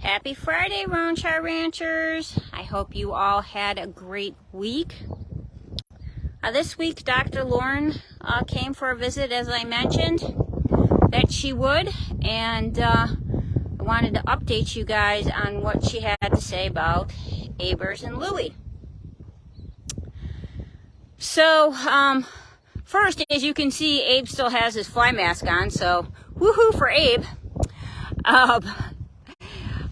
Happy Friday, Roundshire Ranchers. I hope you all had a great week. This week, Dr. Lauren came for a visit, as I mentioned that she would, and I wanted to update you guys on what she had to say about Abers and Louie. So, first, as you can see, Abe still has his fly mask on, so woohoo for Abe.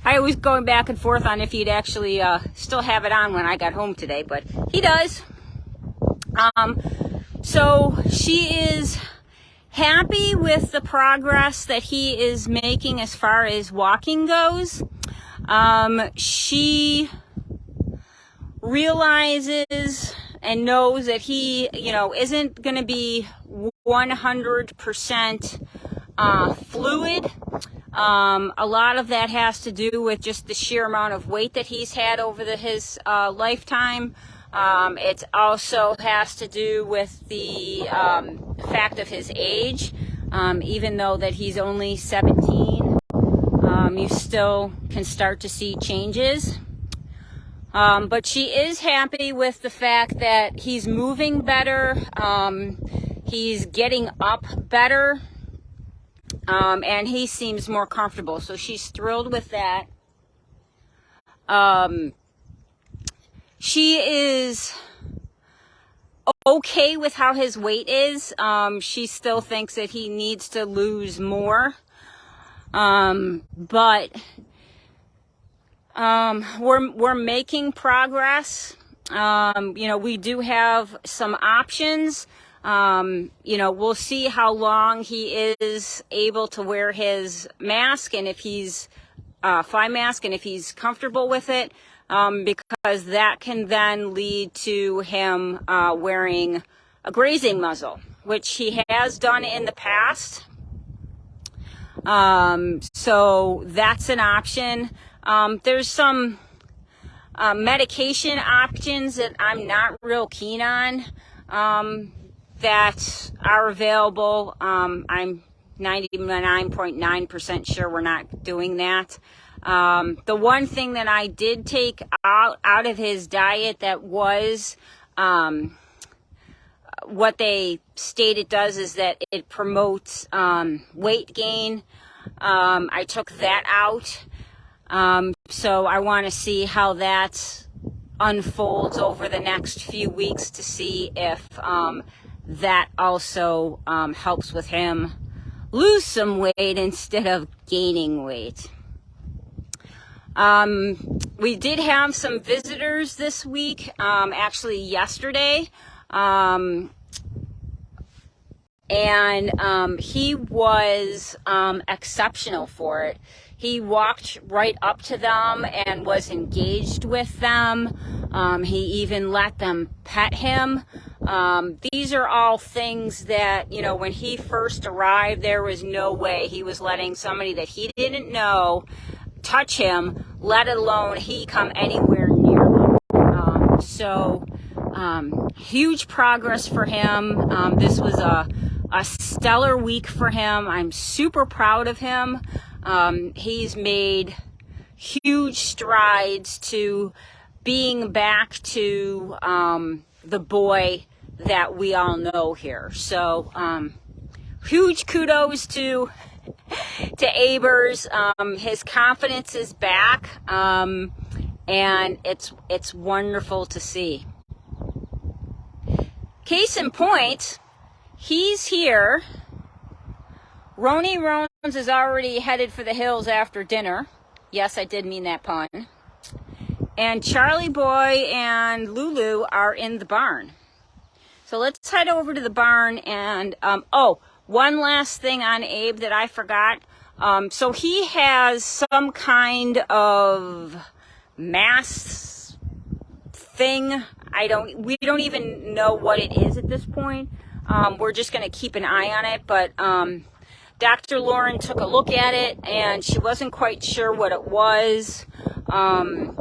I was going back and forth on if he'd actually still have it on when I got home today, but he does. So she is happy with the progress that he is making as far as walking goes. She realizes and knows that he, isn't going to be 100% fluid. A lot of that has to do with just the sheer amount of weight that he's had over his lifetime. It also has to do with the fact of his age. Even though that he's only 17, you still can start to see changes. But she is happy with the fact that he's moving better, he's getting up better, and he seems more comfortable. So she's thrilled with that. She is okay with how his weight is. She still thinks that he needs to lose more. But we're making progress. We do have some options. We'll see how long he is able to wear his mask and if he's fly mask and if he's comfortable with it, because that can then lead to him wearing a grazing muzzle, which he has done in the past. So that's an option. There's some medication options that I'm not real keen on that are available. I'm 99.9% sure we're not doing that. The one thing that I did take out of his diet that was what they state it does is that it promotes weight gain. I took that out. So I want to see how that unfolds over the next few weeks to see if that also helps with him lose some weight instead of gaining weight. We did have some visitors this week, actually yesterday, and he was exceptional for it. He walked right up to them and was engaged with them. He even let them pet him. These are all things that, when he first arrived, there was no way he was letting somebody that he didn't know touch him, let alone he come anywhere near them. So huge progress for him. This was a stellar week for him. I'm super proud of him. He's made huge strides to being back to the boy that we all know here. So huge kudos to Abers. His confidence is back, and it's wonderful to see. Case in point, he's here. Roni Rones is already headed for the hills after dinner. Yes, I did mean that pun. And Charlie Boy and Lulu are in the barn. So let's head over to the barn and, one last thing on Abe that I forgot. So he has some kind of mass thing. We don't even know what it is at this point. We're just going to keep an eye on it, but, Dr. Lauren took a look at it and she wasn't quite sure what it was.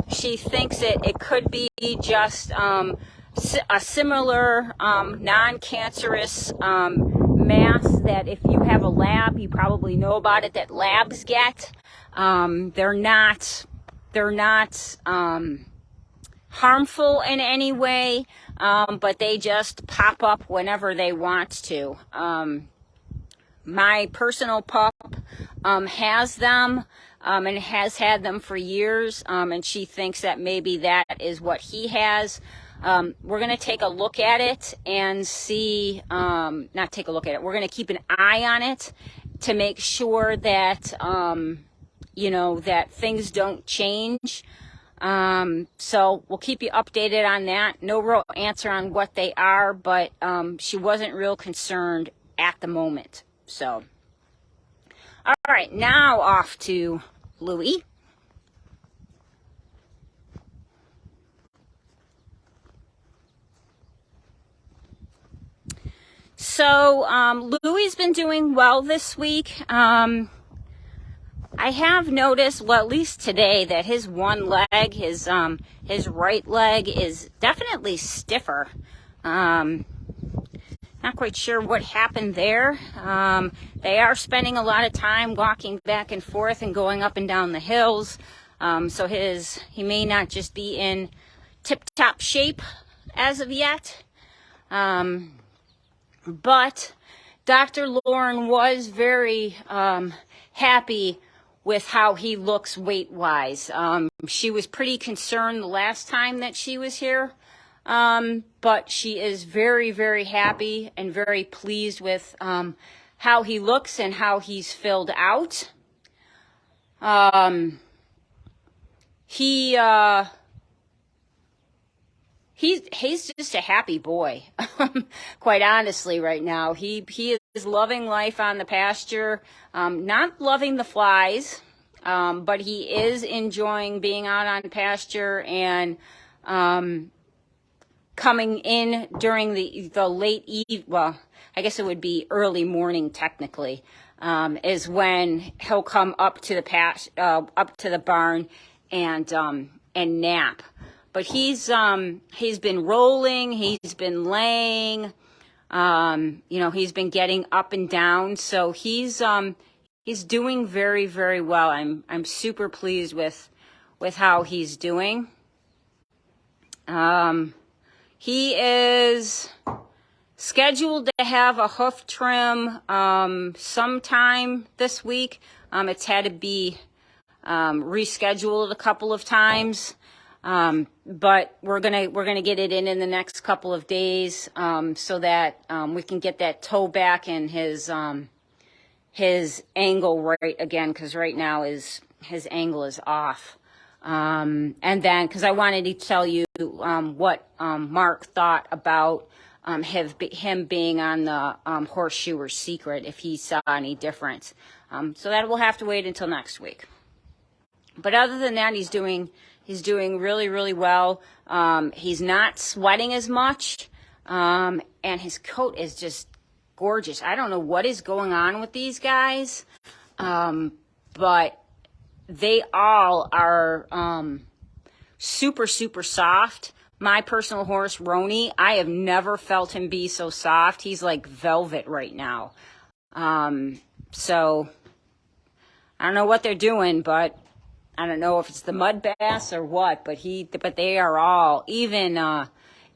She thinks it could be just a similar non-cancerous mask that if you have a lab, you probably know about it, that labs get. They're not harmful in any way, but they just pop up whenever they want to. My personal pup has them and has had them for years, and she thinks that maybe that is what he has. We're going to take a look at it and see, not take a look at it, we're going to keep an eye on it to make sure that, that things don't change. So we'll keep you updated on that. No real answer on what they are, but she wasn't real concerned at the moment. So, all right, now off to Louie. So Louie's been doing well this week. I have noticed, well, at least today, that his one leg, his right leg, is definitely stiffer. Not quite sure what happened there. They are spending a lot of time walking back and forth and going up and down the hills. So he may not just be in tip-top shape as of yet. But Dr. Lauren was very happy with how he looks weight-wise. She was pretty concerned the last time that she was here. But she is very, very happy and very pleased with how he looks and how he's filled out. He's just a happy boy, quite honestly, right now. He is loving life on the pasture, not loving the flies, but he is enjoying being out on pasture and coming in during the late well, I guess it would be early morning technically, is when he'll come up to the barn and nap. But he's been rolling, he's been laying, he's been getting up and down, so he's doing very, very well. I'm super pleased with how he's doing. He is scheduled to have a hoof trim sometime this week. It's had to be rescheduled a couple of times, but we're gonna get it in the next couple of days so that we can get that toe back and his angle right again, because right now his angle is off. And then, because I wanted to tell you what Mark thought about him being on the Horseshoer Secret, if he saw any difference. So that we'll have to wait until next week. But other than that, he's doing really, really well. He's not sweating as much, and his coat is just gorgeous. I don't know what is going on with these guys, but they all are super, super soft. My personal horse, Roni, I have never felt him be so soft. He's like velvet right now. So I don't know what they're doing, but I don't know if it's the mud bass or what, but they are all, even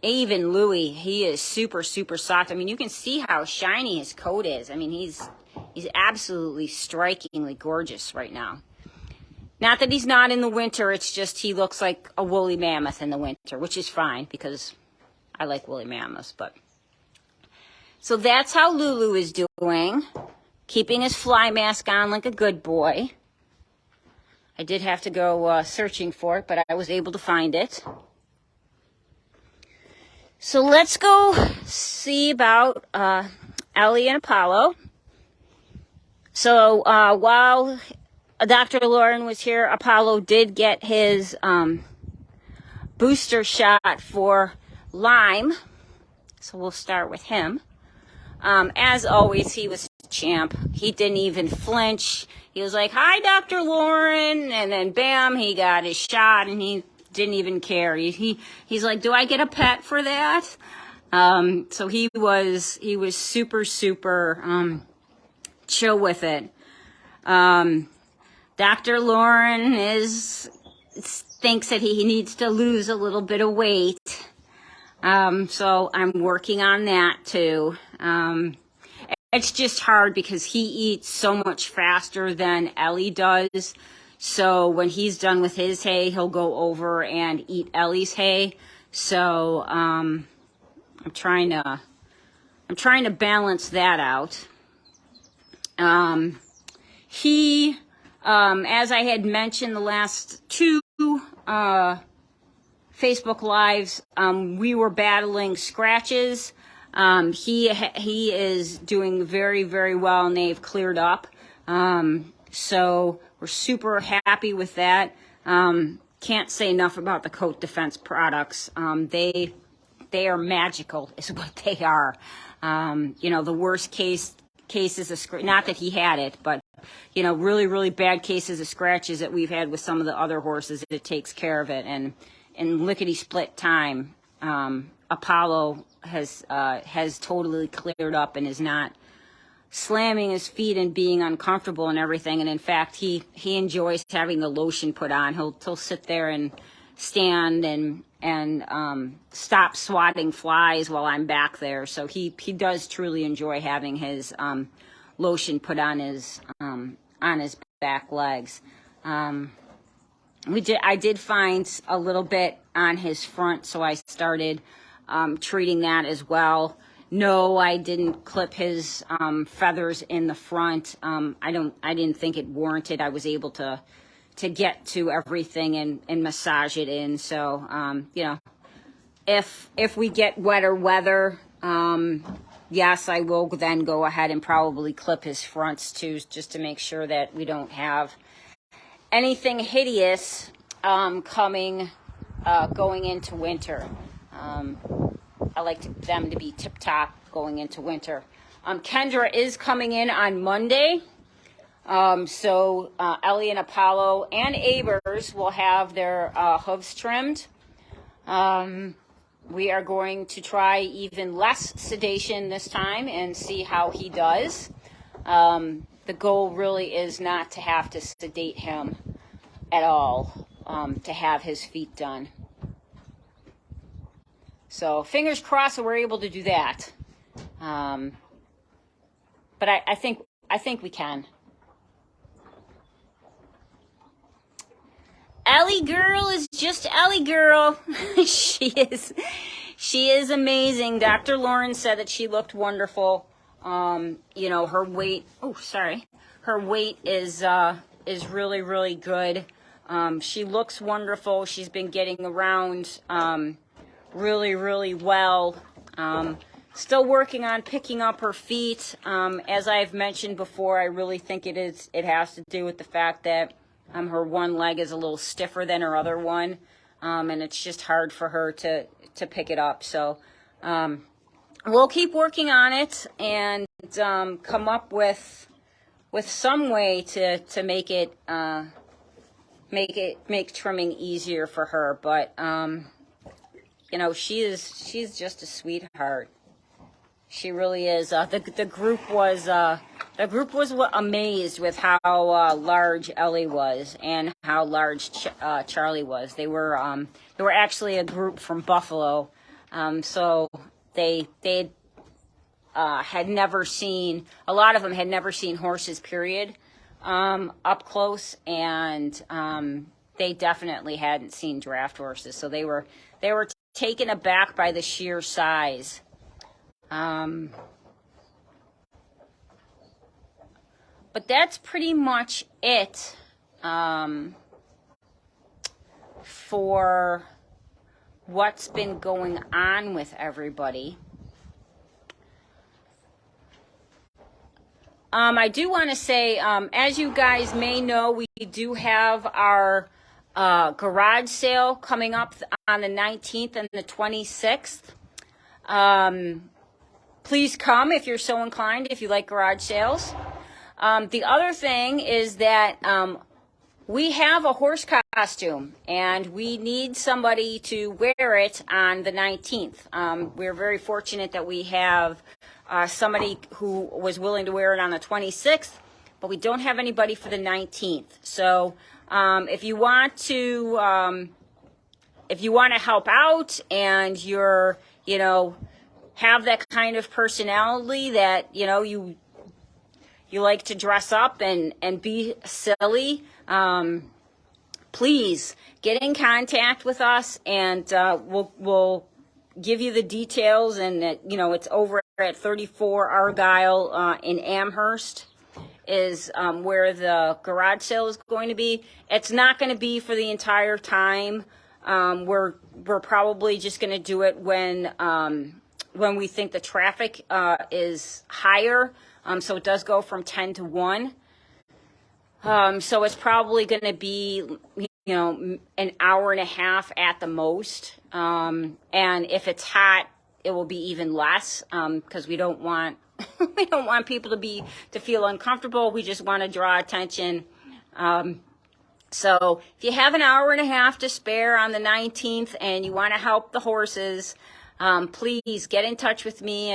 Louie, he is super, super soft. I mean, you can see how shiny his coat is. I mean, he's absolutely strikingly gorgeous right now. Not that he's not in the winter, it's just he looks like a woolly mammoth in the winter, which is fine because I like woolly mammoths. But so that's how Lulu is doing, keeping his fly mask on like a good boy. I did have to go searching for it, but I was able to find it. So let's go see about Ellie and Apollo. So while Dr. Lauren was here, Apollo did get his booster shot for Lyme. So we'll start with him. As always, he was a champ. He didn't even flinch. He was like, "Hi, Dr. Lauren," and then bam, he got his shot, and he didn't even care. He's like, "Do I get a pet for that?" So he was super, super chill with it. Dr. Lauren thinks that he needs to lose a little bit of weight. So I'm working on that too. It's just hard because he eats so much faster than Ellie does. So when he's done with his hay, he'll go over and eat Ellie's hay. So I'm trying to balance that out. As I had mentioned the last two Facebook Lives, we were battling scratches. He is doing very, very well, and they've cleared up. So we're super happy with that. Can't say enough about the coat defense products. They are magical, is what they are. The worst cases of not that he had it, but really, really bad cases of scratches that we've had with some of the other horses, it takes care of it. And in lickety split time, Apollo has totally cleared up and is not slamming his feet and being uncomfortable and everything. And in fact, he enjoys having the lotion put on. He'll sit there and stand and stop swatting flies while I'm back there. So he does truly enjoy having his lotion put on his back legs. I did find a little bit on his front, so I started treating that as well. No, I didn't clip his feathers in the front. I didn't think it warranted. I was able to get to everything and massage it in. So if we get wetter weather, yes, I will then go ahead and probably clip his fronts too, just to make sure that we don't have anything hideous going into winter. I like them to be tip-top going into winter. Kendra is coming in on Monday. So Ellie and Apollo and Abers will have their hooves trimmed. We are going to try even less sedation this time and see how he does. The goal really is not to have to sedate him at all, to have his feet done. So fingers crossed that we're able to do that. But I think we can. Ellie girl is just Ellie girl. She is amazing. Dr. Lauren said that she looked wonderful. Her weight. Her weight is really, really good. She looks wonderful. She's been getting around really, really well. Still working on picking up her feet. As I've mentioned before, I really think it has to do with the fact that her one leg is a little stiffer than her other one, and it's just hard for her to pick it up. So we'll keep working on it and come up with some way to make trimming easier for her. But she's just a sweetheart. She really is. The group was amazed with how large Ellie was and how large Charlie was. They were actually a group from Buffalo, so they had never seen, a lot of them had never seen horses, period, up close, and they definitely hadn't seen draft horses. So they were taken aback by the sheer size. But that's pretty much it for what's been going on with everybody. I do want to say, as you guys may know, we do have our garage sale coming up on the 19th and the 26th. Please come if you're so inclined, if you like garage sales. The other thing is that We have a horse costume, and we need somebody to wear it on the 19th. We're very fortunate that we have somebody who was willing to wear it on the 26th, but we don't have anybody for the 19th. So if you want to help out, and you're, have that kind of personality that, you like to dress up and be silly, please get in contact with us, and we'll give you the details. And it's over at 34 Argyle in Amherst is where the garage sale is going to be. It's not going to be for the entire time. We're probably just going to do it when we think the traffic is higher. So it does go from 10 to 1. So it's probably going to be, an hour and a half at the most. And if it's hot, it will be even less, because we don't want people to feel uncomfortable. We just want to draw attention. So if you have an hour and a half to spare on the 19th and you want to help the horses, please get in touch with me,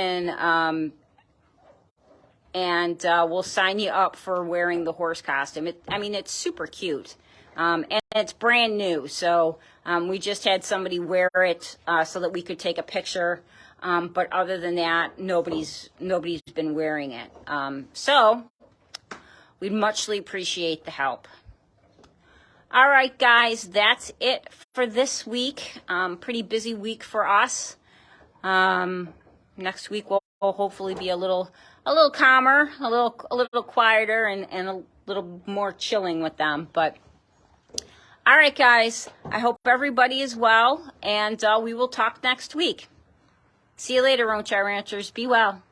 and we'll sign you up for wearing the horse costume. It's super cute, and it's brand new. So we just had somebody wear it so that we could take a picture. But other than that, nobody's been wearing it. So we'd muchly appreciate the help. All right, guys, that's it for this week. Pretty busy week for us. Next week will hopefully be a little calmer, a little quieter, and a little more chilling with them. But all right, guys, I hope everybody is well, and we will talk next week. See you later, Roach Ranchers. Be well.